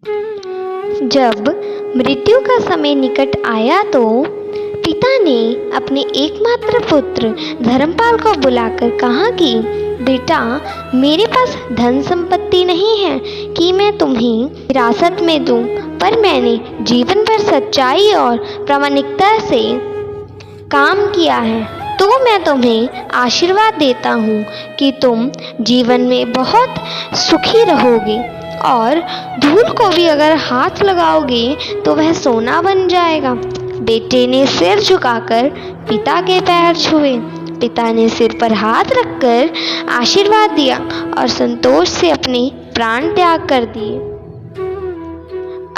जब मृत्यु का समय निकट आया तो पिता ने अपने एकमात्र पुत्र धर्मपाल को बुलाकर कहा कि बेटा, मेरे पास धन संपत्ति नहीं है कि मैं तुम्हें विरासत में दूं, पर मैंने जीवन भर सच्चाई और प्रामाणिकता से काम किया है, तो मैं तुम्हें आशीर्वाद देता हूँ कि तुम जीवन में बहुत सुखी रहोगे और धूल को भी अगर हाथ लगाओगे तो वह सोना बन जाएगा। बेटे ने सिर झुकाकर पिता के पैर छुए। पिता ने सिर पर हाथ रखकर आशीर्वाद दिया और संतोष से अपने प्राण त्याग कर दिए।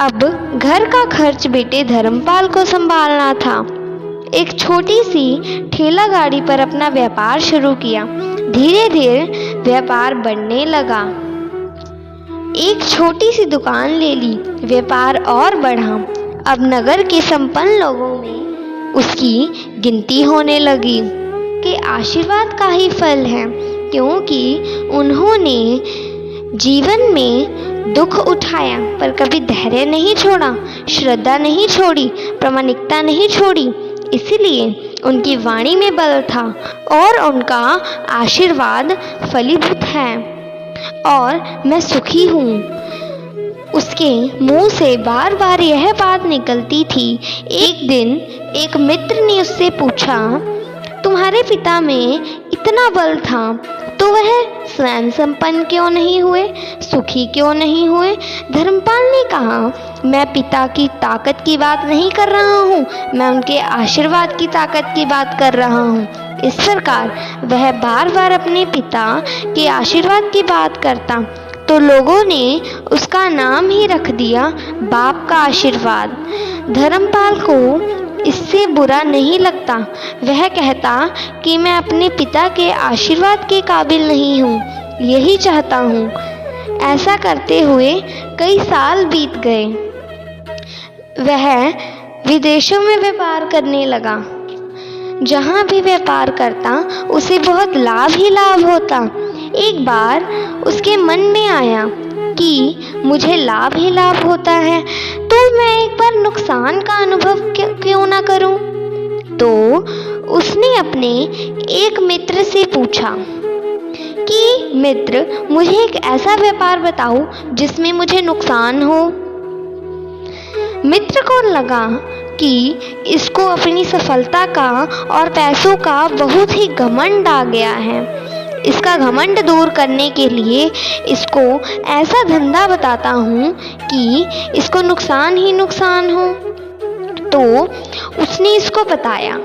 अब घर का खर्च बेटे धर्मपाल को संभालना था। एक छोटी सी ठेला गाड़ी पर अपना व्यापार शुरू किया। धीरे धीरे व्यापार बढ़ने लगा। एक छोटी सी दुकान ले ली। व्यापार और बढ़ा। अब नगर के संपन्न लोगों में उसकी गिनती होने लगी कि आशीर्वाद का ही फल है, क्योंकि उन्होंने जीवन में दुख उठाया पर कभी धैर्य नहीं छोड़ा, श्रद्धा नहीं छोड़ी, प्रामाणिकता नहीं छोड़ी। इसीलिए उनकी वाणी में बल था और उनका आशीर्वाद फलीभूत है और मैं सुखी हूँ। उसके मुंह से बार बार यह बात निकलती थी। एक दिन एक मित्र ने उससे पूछा, तुम्हारे पिता में इतना बल था तो वह स्वयं संपन्न क्यों नहीं हुए, सुखी क्यों नहीं हुए? धर्मपाल ने कहा, मैं पिता की ताकत की बात नहीं कर रहा हूँ, मैं उनके आशीर्वाद की ताकत की बात कर रहा हूँ। इस प्रकार वह बार बार अपने पिता के आशीर्वाद की बात करता तो लोगों ने उसका नाम ही रख दिया बाप का आशीर्वाद। धर्मपाल को इससे बुरा नहीं लगता। वह कहता कि मैं अपने पिता के आशीर्वाद के काबिल नहीं हूँ, यही चाहता हूँ। ऐसा करते हुए कई साल बीत गए। वह विदेशों में व्यापार करने लगा। जहाँ भी व्यापार करता उसे बहुत लाभ ही लाभ होता। एक बार उसके मन में आया कि मुझे लाभ ही लाभ होता है तो मैं एक बार नुकसान का अनुभव क्यों ना करूं। तो उसने अपने एक मित्र से पूछा कि मित्र, मुझे एक ऐसा व्यापार बताओ जिसमें मुझे नुकसान हो। मित्र को लगा कि इसको अपनी सफलता का और पैसों का बहुत ही घमंड आ गया है। इसका घमंड दूर करने के लिए इसको ऐसा धंधा बताता हूँ कि इसको नुकसान ही नुकसान हो। तो उसने इसको बताया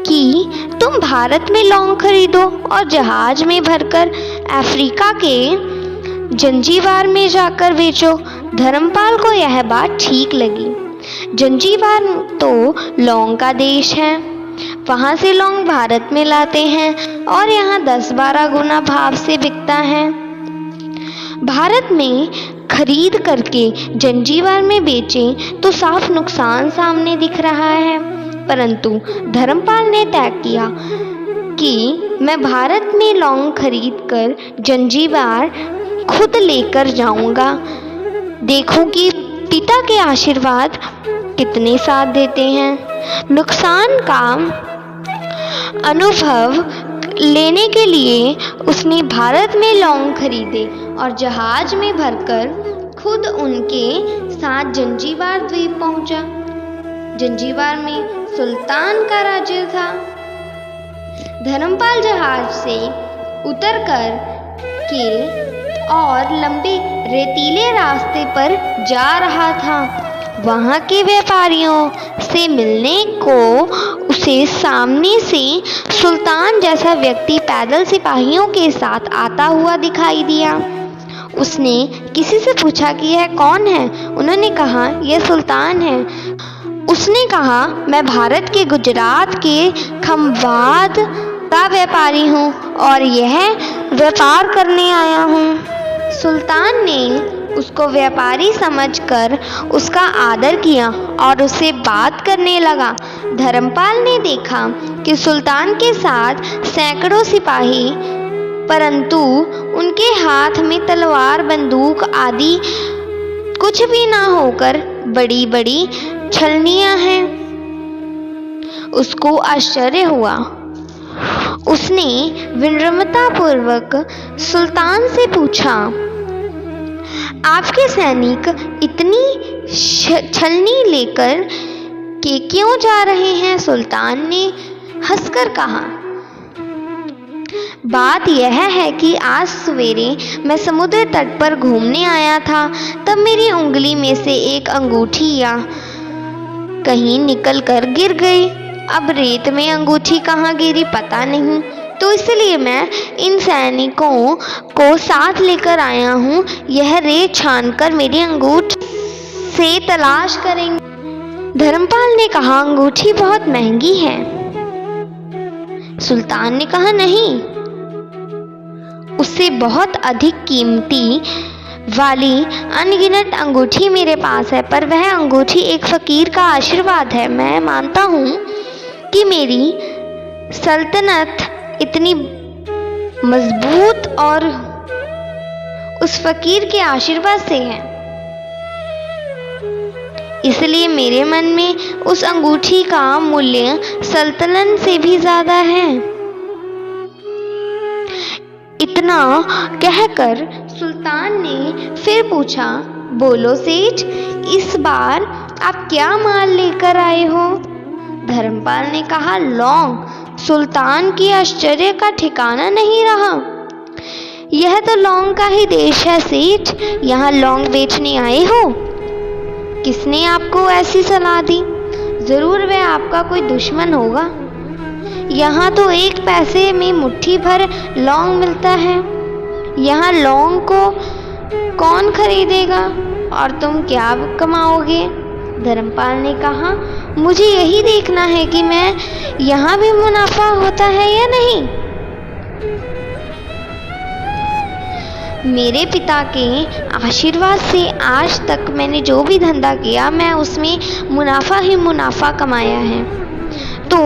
कि तुम भारत में लौंग खरीदो और जहाज में भरकर अफ्रीका के जंजीबार में जाकर बेचो। धर्मपाल को यह बात ठीक लगी। जंजीबार तो लौंग का देश है। वहाँ से लौंग भारत में लाते हैं और यहाँ 10-12 गुना भाव से बिकता है। भारत में खरीद करके जंजीबार में बेचें तो साफ नुकसान सामने दिख रहा है, परंतु धर्मपाल ने तय किया कि मैं भारत में लौंग खरीद कर जंजीबार खुद लेकर जाऊंगा। देखूं कि पिता के आशीर्वाद कितने साथ देते हैं। नुकसान का अनुभव लेने के लिए उसने भारत में लौंग खरीदे और जहाज में भरकर खुद उनके साथ जंजीबार द्वीप पहुंचा। जंजीबार में सुल्तान का राज्य था। धर्मपाल जहाज से उतरकर के और लंबे रेतीले रास्ते पर जा रहा था। वहाँ के व्यापारियों से मिलने को उसे सामने से सुल्तान जैसा व्यक्ति पैदल सिपाहियों के साथ आता हुआ दिखाई दिया। उसने किसी से पूछा कि यह कौन है। उन्होंने कहा, यह सुल्तान है। उसने कहा, मैं भारत के गुजरात के खंभात का व्यापारी हूँ और यह व्यापार करने आया हूँ। सुल्तान ने उसको व्यापारी समझकर उसका आदर किया और उससे बात करने लगा। धर्मपाल ने देखा कि सुल्तान के साथ सैकड़ों सिपाही, परंतु उनके हाथ में तलवार, बंदूक आदि कुछ भी ना होकर बड़ी बड़ी छलनियां हैं। उसको आश्चर्य हुआ। उसने विनम्रतापूर्वक सुल्तान से पूछा, आपके सैनिक इतनी छलनी लेकर के क्यों जा रहे हैं? सुल्तान ने हंसकर कहा, बात यह है कि आज सवेरे मैं समुद्र तट पर घूमने आया था, तब मेरी उंगली में से एक अंगूठी कहीं निकल कर गिर गई। अब रेत में अंगूठी कहाँ गिरी पता नहीं, तो इसलिए मैं इन सैनिकों को साथ लेकर आया हूँ। यह रेत छानकर मेरी अंगूठी से तलाश करेंगे। धर्मपाल ने कहा, अंगूठी बहुत महंगी है। सुल्तान ने कहा, नहीं, उससे बहुत अधिक कीमती वाली अनगिनत अंगूठी मेरे पास है, पर वह अंगूठी एक फकीर का आशीर्वाद है। मैं मानता हूँ कि मेरी सल्तनत इतनी मजबूत और उस फकीर के आशीर्वाद से है, इसलिए मेरे मन में उस अंगूठी का मूल्य सल्तनत से भी ज्यादा है। इतना कहकर सुल्तान ने फिर पूछा, बोलो सेठ, इस बार आप क्या माल लेकर आए हो? धर्मपाल ने कहा, लौंग। सुल्तान की आश्चर्य का ठिकाना नहीं रहा। यह तो लौंग का ही देश है सेठ, यहाँ लौंग बेचने आए हो? किसने आपको ऐसी सलाह दी? जरूर वह आपका कोई दुश्मन होगा। यहाँ तो 1 पैसे में मुट्ठी भर लौंग मिलता है। यहाँ लौंग को कौन खरीदेगा और तुम क्या कमाओगे? धर्मपाल ने कहा, मुझे यही देखना है कि मैं यहाँ भी मुनाफा होता है या नहीं। मेरे पिता के आशीर्वाद से आज तक मैंने जो भी धंधा किया, मैं उसमें मुनाफा ही मुनाफा कमाया है। तो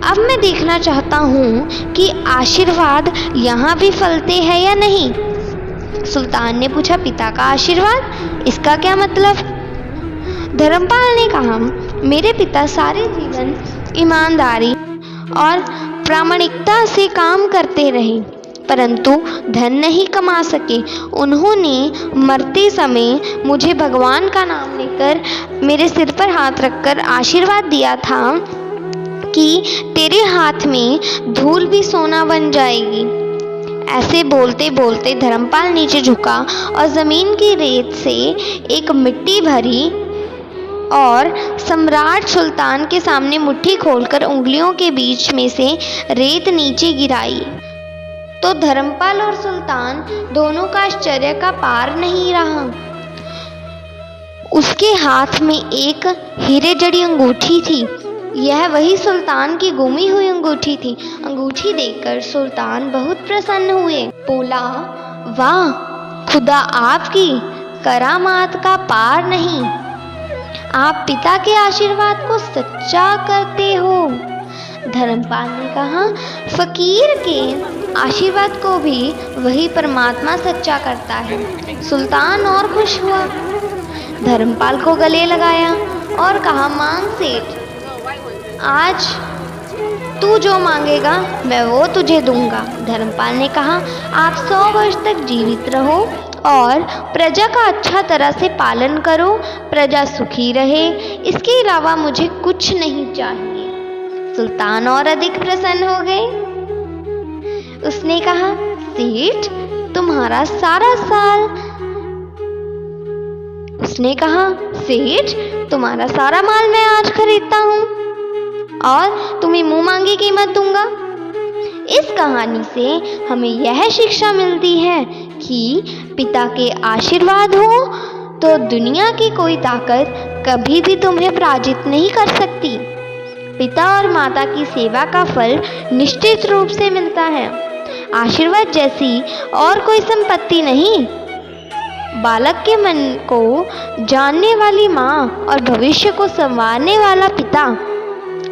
अब मैं देखना चाहता हूँ कि आशीर्वाद यहाँ भी फलते हैं या नहीं। सुल्तान ने पूछा, पिता का आशीर्वाद, इसका क्या मतलब? धर्मपाल ने कहा, मेरे पिता सारे जीवन ईमानदारी और प्रामाणिकता से काम करते रहे, परंतु धन नहीं कमा सके। उन्होंने मरते समय मुझे भगवान का नाम लेकर मेरे सिर पर हाथ रखकर आशीर्वाद दिया था कि तेरे हाथ में धूल भी सोना बन जाएगी। ऐसे बोलते बोलते धर्मपाल नीचे झुका और जमीन की रेत से एक मिट्टी भरी और सम्राट सुल्तान के सामने मुट्ठी खोलकर उंगलियों के बीच में से रेत नीचे गिराई। तो धर्मपाल और सुल्तान दोनों का आश्चर्य का पार नहीं रहा। उसके हाथ में एक हीरे जड़ी अंगूठी थी। यह वही सुल्तान की गुमी हुई अंगूठी थी। अंगूठी देखकर सुल्तान बहुत प्रसन्न हुए। बोला, वाह, खुदा आपकी करामात का पार नहीं। आप पिता के आशीर्वाद को सच्चा करते हो। धर्मपाल ने कहा, फकीर के आशीर्वाद को भी वही परमात्मा सच्चा करता है। सुल्तान और खुश हुआ, धर्मपाल को गले लगाया और कहा, मांग सेठ, आज तू जो मांगेगा मैं वो तुझे दूंगा। धर्मपाल ने कहा, आप 100 वर्ष तक जीवित रहो और प्रजा का अच्छा तरह से पालन करो, प्रजा सुखी रहे, इसके अलावा मुझे कुछ नहीं चाहिए। सुल्तान और अधिक प्रसन्न हो गए। उसने कहा, सेठ, तुम्हारा सारा साल उसने कहा, सेठ, तुम्हारा सारा माल मैं आज खरीदता हूँ और तुम्हें मुंह मांगी कीमत दूंगा। इस कहानी से हमें यह शिक्षा मिलती है कि पिता के आशीर्वाद हो तो दुनिया की कोई ताकत कभी भी तुम्हें पराजित नहीं कर सकती। पिता और माता की सेवा का फल निश्चित रूप से मिलता है। आशीर्वाद जैसी और कोई संपत्ति नहीं। बालक के मन को जानने वाली माँ और भविष्य को संवारने वाला पिता,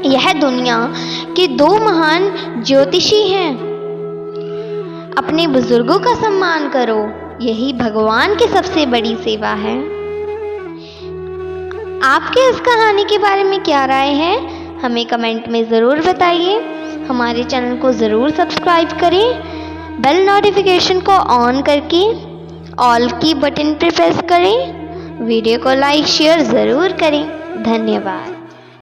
यह दुनिया के 2 महान ज्योतिषी हैं। अपने बुजुर्गों का सम्मान करो, यही भगवान की सबसे बड़ी सेवा है। आपके इस कहानी के बारे में क्या राय है, हमें कमेंट में ज़रूर बताइए। हमारे चैनल को ज़रूर सब्सक्राइब करें, बेल नोटिफिकेशन को ऑन करके ऑल की बटन पर प्रेस करें, वीडियो को लाइक शेयर ज़रूर करें। धन्यवाद।